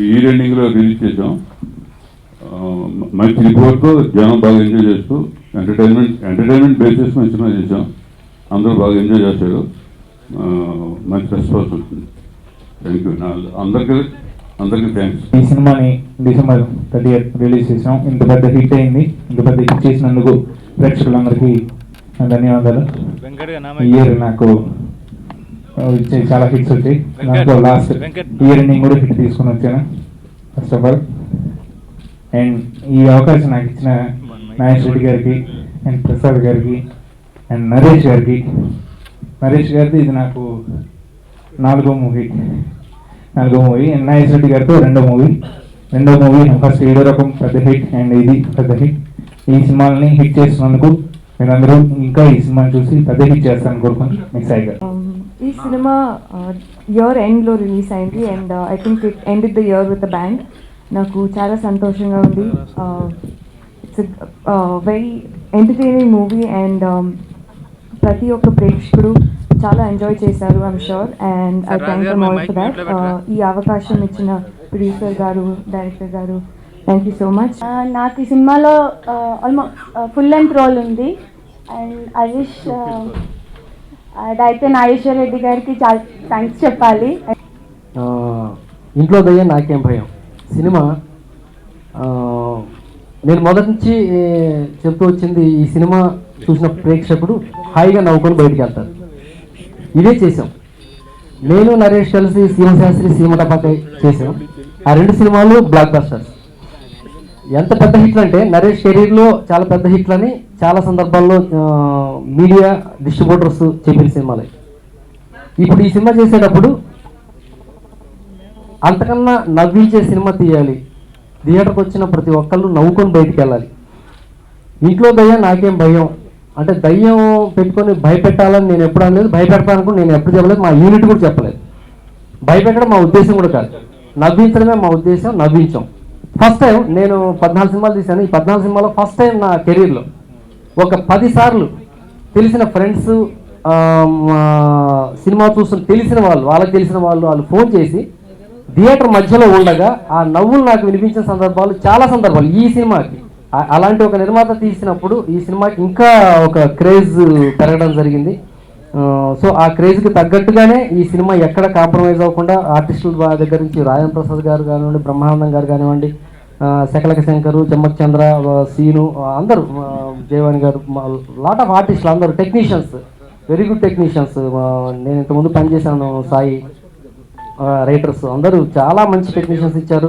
ఈ ఎండింగ్లో రిలీజ్ చేసాం. మంచి రిపోర్ట్తో జనం బాగా ఎంజాయ్ చేస్తూ ఎంటర్టైన్మెంట్ బేస్ చేసుకుని సినిమా చేసాం. అందరూ బాగా ఎంజాయ్ చేశారు. మంచి రెస్పాన్స్ వస్తుంది. Thank you. అందరికీ థ్యాంక్స్. ఈ సినిమాని డిసెంబర్ 30th రిలీజ్ చేసాం. ఇంత పెద్ద హిట్ అయింది. ఇంత పెద్ద హిట్ చేసినందుకు ప్రేక్షకులందరికీ ధన్యవాదాలు. ఈ ఇయర్ నాకు చాలా హిట్స్ వచ్చాయి. నాకు లాస్ట్ ఇయర్ నేను కూడా హిట్ తీసుకొని వచ్చాను. ఫస్ట్ ఆఫ్ ఆల్ అండ్ ఈ అవకాశం నాకు ఇచ్చిన నాగేష్ రెడ్డి గారికి అండ్ ప్రసాద్ గారికి అండ్ నరేష్ గారిది ఇది నాకు నాలుగో మూవీ అండ్ నాగేష్ రెడ్డి గారితో రెండో మూవీ ఫస్ట్ ఏదో రకం పెద్ద హిట్ అండ్ ఇది పెద్ద హిట్. ఈ సినిమాలని హిట్ చేసినందుకు మీరందరూ ఇంకా ఈ సినిమాని చూసి పెద్ద హిట్ చేస్తారని కోరుకుంటున్నాను. మిక్స్ అయ్యారు. ఈ సినిమా ఇయర్ ఎండ్లో రిలీజ్ అయింది and I think it ended the year with the bang. నాకు చాలా సంతోషంగా ఉంది. It's very entertaining movie and ప్రతి ఒక్క ప్రేక్షకుడు చాలా ఎంజాయ్ చేశారు I'm sure and I thank them all for that. ఈ అవకాశం ఇచ్చిన ప్రొడ్యూసర్ గారు, డైరెక్టర్ గారు, థ్యాంక్ యూ సో మచ్. నాకు ఈ సినిమాలో ఆల్మోస్ట్ ఫుల్ లెంత్ రోల్ ఉంది and I wish director Nageswara Reddy గారికి చాలా థ్యాంక్స్ చెప్పాలి. ఇంట్లో దయ్యం నాకేం భయం సినిమా నేను మొదటి నుంచి చెప్తూ వచ్చింది. ఈ సినిమా చూసిన ప్రేక్షకుడు హాయిగా నవ్వుకొని బయటికి వెళ్తారు. ఇదే చేసాం. నేను నరేష్ కలిసి సీమశాస్త్రి సీమటపాకై చేసాం. ఆ రెండు సినిమాలు బ్లాక్ బస్టర్స్. ఎంత పెద్ద హిట్లు అంటే నరేష్ కెరీర్లో చాలా పెద్ద హిట్లని చాలా సందర్భాల్లో మీడియా డిస్ట్రిబ్యూటర్స్ చెప్పిన సినిమాలే. ఇప్పుడు ఈ సినిమా చేసేటప్పుడు అంతకన్నా నవ్వించే సినిమా తీయాలి. థియేటర్కి వచ్చిన ప్రతి ఒక్కళ్ళు నవ్వుకొని బయటికి వెళ్ళాలి. ఇంట్లో దయ్యం నాకేం భయం అంటే దయ్యం పెట్టుకొని భయపెట్టాలని నేను ఎప్పుడు అనలేదు. భయపెడతాను నేను ఎప్పుడు చెప్పలేదు. మా యూనిట్ కూడా చెప్పలేదు. భయపెట్టడం మా ఉద్దేశం కూడా కాదు. నవ్వించడమే మా ఉద్దేశం. నవ్వించాం. ఫస్ట్ టైం నేను 14 సినిమాలు తీశాను. ఈ 14 సినిమాలో ఫస్ట్ టైం నా కెరీర్లో ఒక 10 సార్లు తెలిసిన ఫ్రెండ్స్, సినిమా చూస్తున్న తెలిసిన వాళ్ళకి తెలిసిన వాళ్ళు ఫోన్ చేసి థియేటర్ మధ్యలో ఉండగా ఆ నవ్వులు నాకు వినిపించిన సందర్భాలు చాలా సందర్భాలు. ఈ సినిమాకి అలాంటి ఒక నిర్మాత తీసినప్పుడు ఈ సినిమాకి ఇంకా ఒక క్రేజ్ పెరగడం జరిగింది. సో ఆ క్రేజ్కి తగ్గట్టుగానే ఈ సినిమా ఎక్కడ కాంప్రమైజ్ అవ్వకుండా ఆర్టిస్టుల దగ్గర నుంచి రాజన్ ప్రసాద్ గారు కానివ్వండి, బ్రహ్మానందం గారు కానివ్వండి, శకలక శంకరు, చెమ్మక్ చంద్ర, సీను, అందరూ, జయవాణి గారు, లాట్ ఆఫ్ ఆర్టిస్టులు, అందరూ టెక్నీషియన్స్, వెరీ గుడ్ టెక్నీషియన్స్. నేను ఇంతకుముందు పనిచేశాను. సాయి రైటర్స్ అందరూ చాలా మంచి టెక్నీషియన్స్ ఇచ్చారు.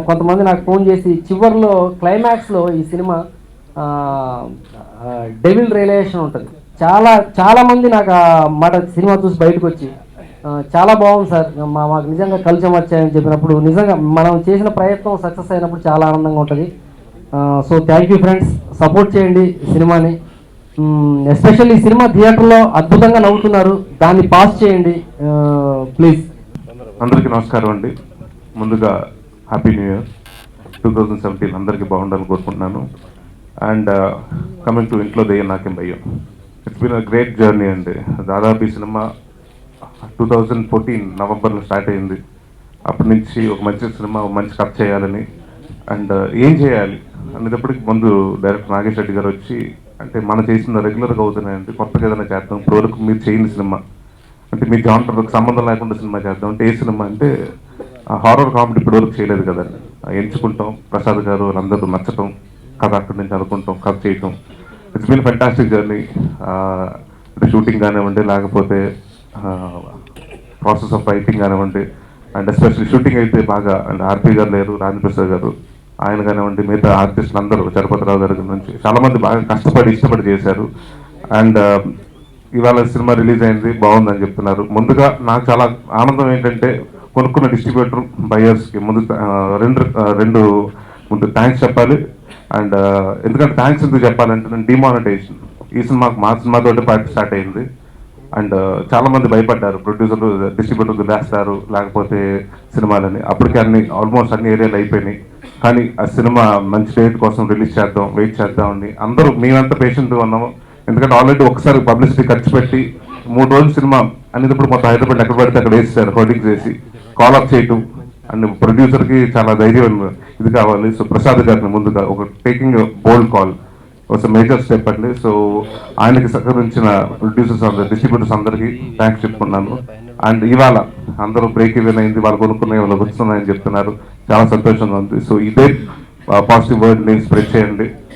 కొంతమంది నాకు ఫోన్ చేసి చివరిలో క్లైమాక్స్లో ఈ సినిమా డెవిల్ రియలైజేషన్ ఉంటుంది. చాలా మంది నాకు ఆ మాట సినిమా చూసి బయటకు వచ్చి చాలా బాగుంది సార్, మాకు నిజంగా కలిసి వచ్చాయని చెప్పినప్పుడు నిజంగా మనం చేసిన ప్రయత్నం సక్సెస్ అయినప్పుడు చాలా ఆనందంగా ఉంటుంది. So thank you friends. Support చేయండి సినిమాని. ఎస్పెషల్లీ ఈ సినిమా థియేటర్లో అద్భుతంగా నవ్వుతున్నారు. దాన్ని పాస్ చేయండి ప్లీజ్. అందరికీ నమస్కారం అండి. ముందుగా హ్యాపీ న్యూ ఇయర్ 2017 అందరికీ బాగుండాలని కోరుకుంటున్నాను. అండ్ కమింగ్ టు ఇంట్లో దయ్యం నాకేం భయం, it's been a great journey అండి. దాదాపు ఈ సినిమా 2014 నవంబర్లో స్టార్ట్ అయింది. అప్పటి నుంచి ఒక మంచి సినిమా, మంచి కథ చేయాలని అండ్ ఏం చేయాలి అనేటప్పటికి ముందు డైరెక్టర్ నాగేష్ రెడ్డి గారు వచ్చి, అంటే మనం చేసిన రెగ్యులర్గా అవుతున్నాయండి, కొత్తగా ఏదైనా చేద్దాం, ఇప్పటివరకు మీరు చేయని సినిమా అంటే మీ జానర్కి సంబంధం లేకుండా సినిమా చేద్దాం అంటే ఏ సినిమా అంటే హారర్ కామెడీ ఇప్పటివరకు చేయలేదు కదండి. ఎంచుకుంటాం, ప్రసాద్ గారు అందరూ నచ్చటం, కథ అక్కడి నుంచి అనుకుంటాం, కథ చేయటం. It's been fantastic journey. Shooting కానివ్వండి, లేకపోతే ప్రాసెస్ ఆఫ్ రైటింగ్ కానివ్వండి, అండ్ ఎస్పెషల్లీ షూటింగ్ అయితే బాగా, అండ్ ఆర్పి గారు లేరు, రాజేంద్ర ప్రసాద్ గారు, ఆయన కానివ్వండి, మిగతా ఆర్టిస్టులు అందరూ, చలపతిరావు గారి నుంచి చాలామంది బాగా కష్టపడి ఇష్టపడి చేశారు. అండ్ ఇవాళ సినిమా రిలీజ్ అయింది, బాగుందని చెప్తున్నారు. ముందుగా నాకు చాలా ఆనందం ఏంటంటే కొనుక్కున్న డిస్ట్రిబ్యూటర్ బయర్స్కి రెండు ముందు థ్యాంక్స్ చెప్పాలి. అండ్ ఎందుకంటే థ్యాంక్స్ ఎందుకు చెప్పాలంటే నేను డిమానిటైజేషన్ ఈ సినిమాకు మా సినిమాతో పాటు స్టార్ట్ అయింది. అండ్ చాలామంది భయపడ్డారు, ప్రొడ్యూసర్లు డిస్ట్రిబ్యూటర్లు వేస్తారు లేకపోతే సినిమాలని. అప్పటికే ఆల్మోస్ట్ అన్ని ఏరియాలు అయిపోయినాయి. కానీ ఆ సినిమా మంచి డేట్ కోసం రిలీజ్ చేద్దాం, వెయిట్ చేద్దామని అందరూ మేమంతా పేషెంట్గా ఉన్నాము. ఎందుకంటే ఆల్రెడీ ఒకసారి పబ్లిసిటీ ఖర్చు పెట్టి 3 రోజులు సినిమా అనేటప్పుడు మొత్తం హైదరాబాద్ ఎక్కడ పడితే అక్కడ వేసేసారు, హోర్డింగ్స్ వేసి కాల్ అప్ చేయటం. అండ్ ప్రొడ్యూసర్కి చాలా ధైర్యం ఇది కావాలి. సో ప్రసాద్ గారిని ముందుగా ఒక టేకింగ్ బోల్డ్ కాల్ ఒక మేజర్ స్టెప్ అండి. సో ఆయనకి సహకరించిన ప్రొడ్యూసర్స్ అందరు, డిస్ట్రిబ్యూటర్స్ అందరికీ థ్యాంక్స్ చెప్పుకున్నాను. అండ్ ఇవాళ అందరూ బ్రేక్ ఈవెన్ అయింది, వాళ్ళు కొనుక్కునే వాళ్ళు వస్తున్నాయని చెప్తున్నారు, చాలా సంతోషంగా ఉంది. సో ఇదే పాజిటివ్ వర్డ్ని స్ప్రెడ్ చేయండి.